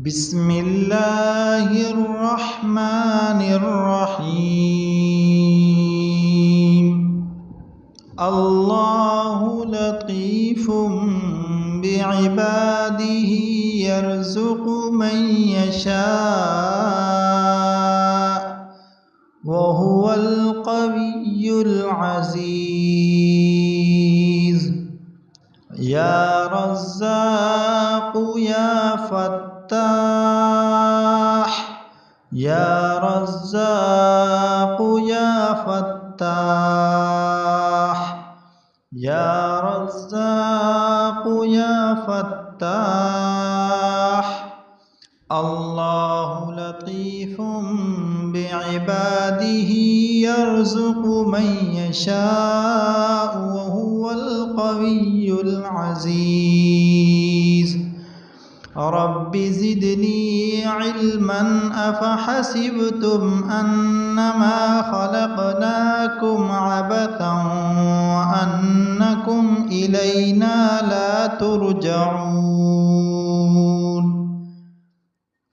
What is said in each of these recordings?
بسم الله الرحمن الرحيم. الله لطيف بعباده يرزق من يشاء وهو القوي العزيز. يا رزاق يا فتاح، يا رزاق يا فتاح، يا رزاق يا فتاح. الله لطيف بعباده يرزق من يشاء وهو القوي العزيز. رب زدني علما أفحسبتم أنما خلقناكم عبثا وأنكم إلينا لا ترجعون.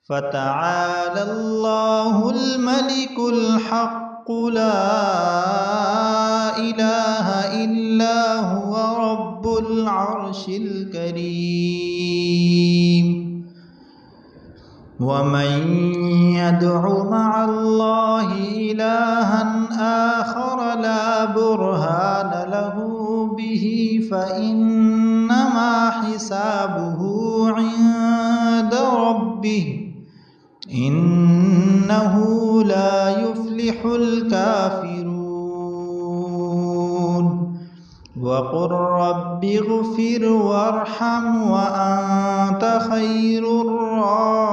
فتعالى الله الملك الحق لا إله إلا هو رب العرش الكريم. ومن يدع مع الله إلها آخر لا برهان له به فإنما حسابه عند ربه إنه لا يفلح الكافرون. وقل رب اغفر وارحم وأنت خير الراحمين.